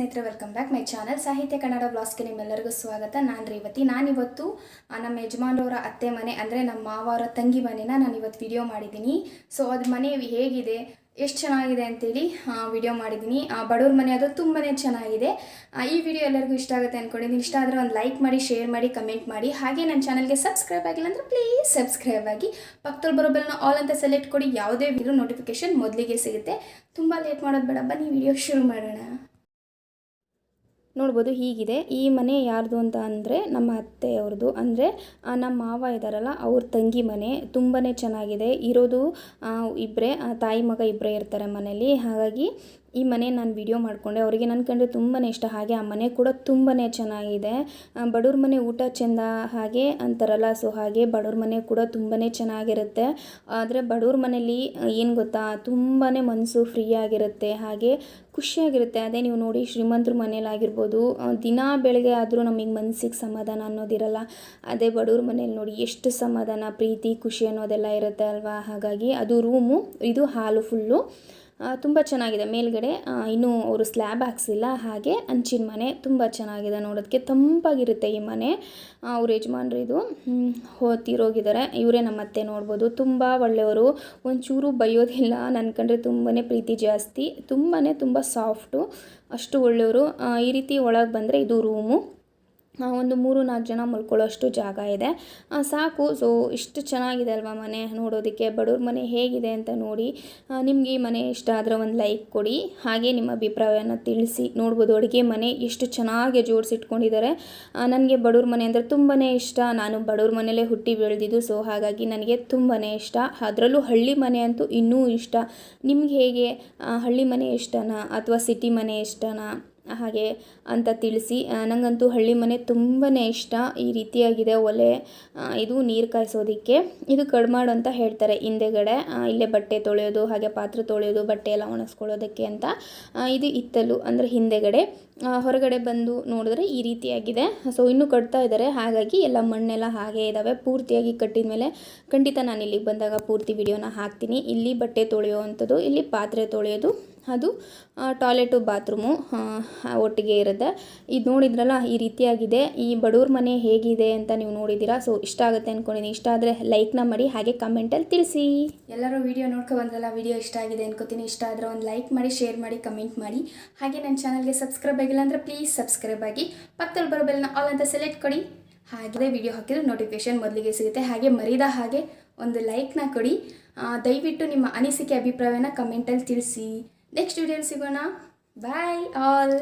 ಸ್ನೇಹಿತರೆ, welcome back my channel ಸಾಹಿತ್ಯ ಕನ್ನಡ ಬ್ಲಾಗ್ಸ್ಗೆ ನಿಮ್ಮೆಲ್ಲರಿಗೂ ಸ್ವಾಗತ. ನಾನು ರೇವತಿ. ನಾನಿವತ್ತು ನಮ್ಮ ಯಜಮಾನರವರ ಅತ್ತೆ ಮನೆ ಅಂದರೆ ನಮ್ಮ ಮಾವರ ತಂಗಿ ಮನೆನ ನಾನಿವತ್ತು ವಿಡಿಯೋ ಮಾಡಿದ್ದೀನಿ. ಸೊ ಅದು ಮನೆ ಹೇಗಿದೆ, ಎಷ್ಟು ಚೆನ್ನಾಗಿದೆ ಅಂತೇಳಿ ವಿಡಿಯೋ ಮಾಡಿದ್ದೀನಿ. ಬಡವ್ರ ಮನೆ ಅದು ತುಂಬಾ ಚೆನ್ನಾಗಿದೆ. ಈ ವಿಡಿಯೋ ಎಲ್ಲರಿಗೂ ಇಷ್ಟ ಆಗುತ್ತೆ ಅಂದ್ಕೊಂಡಿದ್ದೀನಿ. ಇಷ್ಟ ಆದರೆ ಒಂದು ಲೈಕ್ ಮಾಡಿ, ಶೇರ್ ಮಾಡಿ, ಕಮೆಂಟ್ ಮಾಡಿ. ಹಾಗೆ ನನ್ನ ಚಾನಲ್ಗೆ ಸಬ್ಸ್ಕ್ರೈಬ್ ಆಗಿಲ್ಲ ಅಂದರೆ ಪ್ಲೀಸ್ ಸಬ್ಸ್ಕ್ರೈಬ್ ಆಗಿ. ಪಕ್ಕದಲ್ಲಿ ಬರೋ ಬೆಲ್ನ ಆಲ್ ಅಂತ ಸೆಲೆಕ್ಟ್ ಕೊಡಿ. ಯಾವುದೇ ವಿಡಿಯೋ ನೋಟಿಫಿಕೇಶನ್ ಮೊದಲಿಗೆ ಸಿಗುತ್ತೆ. ತುಂಬ ಲೇಟ್ ಮಾಡೋದು ಬೇಡ, ಬನ್ನಿ ವಿಡಿಯೋ ಶುರು ಮಾಡೋಣ. ನೋಡ್ಬೋದು, ಹೀಗಿದೆ ಈ ಮನೆ. ಯಾರ್ದು ಅಂತ ಅಂದರೆ ನಮ್ಮ ಅತ್ತೆಯವ್ರದ್ದು, ಅಂದರೆ ನಮ್ಮ ಮಾವ ಇದ್ದಾರಲ್ಲ ಅವ್ರ ತಂಗಿ ಮನೆ. ತುಂಬಾ ಚೆನ್ನಾಗಿದೆ. ಇರೋದು ಇಬ್ಬರೇ, ತಾಯಿ ಮಗ ಇಬ್ಬರೇ ಇರ್ತಾರೆ ಮನೇಲಿ. ಹಾಗಾಗಿ ಈ ಮನೆ ನಾನು ವಿಡಿಯೋ ಮಾಡಿಕೊಂಡೆ. ಅವರಿಗೆ ನನ್ನ ಕಂಡ್ರೆ ತುಂಬಾ ಇಷ್ಟ. ಹಾಗೆ ಆ ಮನೆ ಕೂಡ ತುಂಬಾ ಚೆನ್ನಾಗಿದೆ. ಬಡವ್ರ ಮನೆ ಊಟ ಚೆಂದ ಹಾಗೆ ಅಂತಾರಲ್ಲ, ಸೊ ಹಾಗೆ ಬಡವ್ರ ಮನೆ ಕೂಡ ತುಂಬಾ ಚೆನ್ನಾಗಿರುತ್ತೆ. ಆದರೆ ಬಡವ್ರ ಮನೇಲಿ ಏನು ಗೊತ್ತಾ, ತುಂಬಾ ಮನಸ್ಸು ಫ್ರೀ ಆಗಿರುತ್ತೆ, ಹಾಗೆ ಖುಷಿಯಾಗಿರುತ್ತೆ. ಅದೇ ನೀವು ನೋಡಿ, ಶ್ರೀಮಂತರ ಮನೇಲಾಗಿರ್ಬೋದು, ದಿನ ಬೆಳಗ್ಗೆ ಆದರೂ ನಮಗೆ ಮನಸ್ಸಿಗೆ ಸಮಾಧಾನ ಅನ್ನೋದಿರಲ್ಲ. ಅದೇ ಬಡವ್ರ ಮನೇಲಿ ನೋಡಿ ಎಷ್ಟು ಸಮಾಧಾನ, ಪ್ರೀತಿ, ಖುಷಿ ಅನ್ನೋದೆಲ್ಲ ಇರುತ್ತೆ ಅಲ್ವಾ. ಹಾಗಾಗಿ ಅದು ರೂಮು, ಇದು ಹಾಲು ಫುಲ್ಲು ತುಂಬ ಚೆನ್ನಾಗಿದೆ. ಮೇಲ್ಗಡೆ ಇನ್ನೂ ಅವರು ಸ್ಲ್ಯಾಬ್ ಹಾಕ್ಸಿಲ್ಲ. ಹಾಗೆ ಹಂಚಿನ ಮನೆ ತುಂಬ ಚೆನ್ನಾಗಿದೆ, ನೋಡೋದಕ್ಕೆ ತಂಪಾಗಿರುತ್ತೆ ಈ ಮನೆ. ಅವ್ರ ಯಜಮಾನ್ರು ಇದು ತೀರೋಗಿದ್ದಾರೆ. ಇವರೇ ನಮ್ಮ ಅತ್ತೆ. ನೋಡ್ಬೋದು, ತುಂಬ ಒಳ್ಳೆಯವರು, ಒಂಚೂರು ಬೈಯೋದಿಲ್ಲ. ನನ್ನ ಕಂಡ್ರೆ ತುಂಬಾ ಪ್ರೀತಿ ಜಾಸ್ತಿ, ತುಂಬ ಸಾಫ್ಟು, ಅಷ್ಟು ಒಳ್ಳೆಯವರು. ಈ ರೀತಿ ಒಳಗೆ ಬಂದರೆ ಇದು ರೂಮು. ಒಂದು 3-4 ಜನ ಮಲ್ಕೊಳ್ಳೋಷ್ಟು ಜಾಗ ಇದೆ, ಸಾಕು. ಸೊ ಇಷ್ಟು ಚೆನ್ನಾಗಿದೆ ಅಲ್ವಾ ಮನೆ ನೋಡೋದಕ್ಕೆ. ಬಡವ್ರ ಮನೆ ಹೇಗಿದೆ ಅಂತ ನೋಡಿ. ನಿಮಗೆ ಈ ಮನೆ ಇಷ್ಟ ಆದರೆ ಒಂದು ಲೈಕ್ ಕೊಡಿ, ಹಾಗೆ ನಿಮ್ಮ ಅಭಿಪ್ರಾಯನ ತಿಳಿಸಿ. ನೋಡ್ಬೋದು ಅಡುಗೆ ಮನೆ ಎಷ್ಟು ಚೆನ್ನಾಗಿ ಜೋಡಿಸಿಟ್ಕೊಂಡಿದ್ದಾರೆ. ನನಗೆ ಬಡವ್ರ ಮನೆ ಅಂದರೆ ತುಂಬಾ ಇಷ್ಟ. ನಾನು ಬಡವ್ರ ಮನೆಯಲ್ಲೇ ಹುಟ್ಟಿ ಬೆಳೆದಿದ್ದು, ಸೊ ಹಾಗಾಗಿ ನನಗೆ ತುಂಬಾ ಇಷ್ಟ. ಅದರಲ್ಲೂ ಹಳ್ಳಿ ಮನೆ ಅಂತೂ ಇನ್ನೂ ಇಷ್ಟ. ನಿಮ್ಗೆ ಹೇಗೆ, ಹಳ್ಳಿ ಮನೆ ಇಷ್ಟನಾ ಅಥವಾ ಸಿಟಿ ಮನೆ ಇಷ್ಟನಾ ಹಾಗೆ ಅಂತ ತಿಳಿಸಿ. ನನಗಂತೂ ಹಳ್ಳಿ ಮನೆ ತುಂಬಾ ಇಷ್ಟ. ಈ ರೀತಿಯಾಗಿದೆ ಒಲೆ, ಇದು ನೀರು ಕಾಯಿಸೋದಕ್ಕೆ. ಇದು ಕಡ್ಮಾಡು ಅಂತ ಹೇಳ್ತಾರೆ ಹಿಂದೆಗಡೆ. ಇಲ್ಲೇ ಬಟ್ಟೆ ತೊಳೆಯೋದು, ಹಾಗೆ ಪಾತ್ರೆ ತೊಳೆಯೋದು, ಬಟ್ಟೆ ಎಲ್ಲ ಒಣಗಿಸ್ಕೊಳ್ಳೋದಕ್ಕೆ ಅಂತ. ಇದು ಇತ್ತಲು ಅಂದರೆ ಹಿಂದೆಗಡೆ. ಹೊರಗಡೆ ಬಂದು ನೋಡಿದ್ರೆ ಈ ರೀತಿಯಾಗಿದೆ. ಸೊ ಇನ್ನೂ ಕಟ್ತಾ ಇದ್ದಾರೆ, ಹಾಗಾಗಿ ಎಲ್ಲ ಮಣ್ಣೆಲ್ಲ ಹಾಗೆ ಇದ್ದಾವೆ. ಪೂರ್ತಿಯಾಗಿ ಕಟ್ಟಿದ ಮೇಲೆ ಖಂಡಿತ ನಾನು ಇಲ್ಲಿಗೆ ಬಂದಾಗ ಪೂರ್ತಿ ವಿಡಿಯೋನ ಹಾಕ್ತೀನಿ. ಇಲ್ಲಿ ಬಟ್ಟೆ ತೊಳೆಯೋ ಅಂಥದ್ದು, ಇಲ್ಲಿ ಪಾತ್ರೆ ತೊಳೆಯೋದು, ಅದು ಟಾಯ್ಲೆಟು ಬಾತ್ರೂಮು ಒಟ್ಟಿಗೆ ಇರುತ್ತೆ. ಇದು ನೋಡಿದ್ರಲ್ಲ, ಈ ರೀತಿಯಾಗಿದೆ. ಈ ಬಡವ್ರ ಮನೆ ಹೇಗಿದೆ ಅಂತ ನೀವು ನೋಡಿದ್ದೀರಾ. ಸೊ ಇಷ್ಟ ಆಗುತ್ತೆ ಅಂದ್ಕೊಂಡಿದ್ದೀನಿ. ಇಷ್ಟ ಆದರೆ ಲೈಕ್ನ ಮಾಡಿ, ಹಾಗೆ ಕಮೆಂಟಲ್ಲಿ ತಿಳಿಸಿ. ಎಲ್ಲರೂ ವಿಡಿಯೋ ನೋಡ್ಕೊ ಬಂದ್ರಲ್ಲ, ವಿಡಿಯೋ ಇಷ್ಟ ಆಗಿದೆ ಅನ್ಕೋತೀನಿ. ಇಷ್ಟ ಆದರೆ ಒಂದು ಲೈಕ್ ಮಾಡಿ, ಶೇರ್ ಮಾಡಿ, ಕಮೆಂಟ್ ಮಾಡಿ. ಹಾಗೆ ನನ್ನ ಚಾನಲ್ಗೆ ಸಬ್ಸ್ಕ್ರೈಬ್ ಆಗಿಲ್ಲ ಅಂದರೆ ಪ್ಲೀಸ್ ಸಬ್ಸ್ಕ್ರೈಬ್ ಆಗಿ. ಪಕ್ಕದಲ್ಲಿ ಬರೋ ಬೆಲ್ನ ಆಲ್ ಅಂತ ಸೆಲೆಕ್ಟ್ ಕೊಡಿ. ಹಾಗೆ ವಿಡಿಯೋ ಹಾಕಿದ್ರೆ ನೋಟಿಫಿಕೇಶನ್ ಮೊದಲಿಗೆ ಸಿಗುತ್ತೆ. ಹಾಗೆ ಮರಿದ ಹಾಗೆ ಒಂದು ಲೈಕ್ನ ಕೊಡಿ. ದಯವಿಟ್ಟು ನಿಮ್ಮ ಅನಿಸಿಕೆ, ಅಭಿಪ್ರಾಯನ ಕಮೆಂಟಲ್ಲಿ ತಿಳಿಸಿ. ನೆಕ್ಸ್ಟ್ ವಿಡಿಯೋಲಿ ಸಿಗೋಣ. Bye all.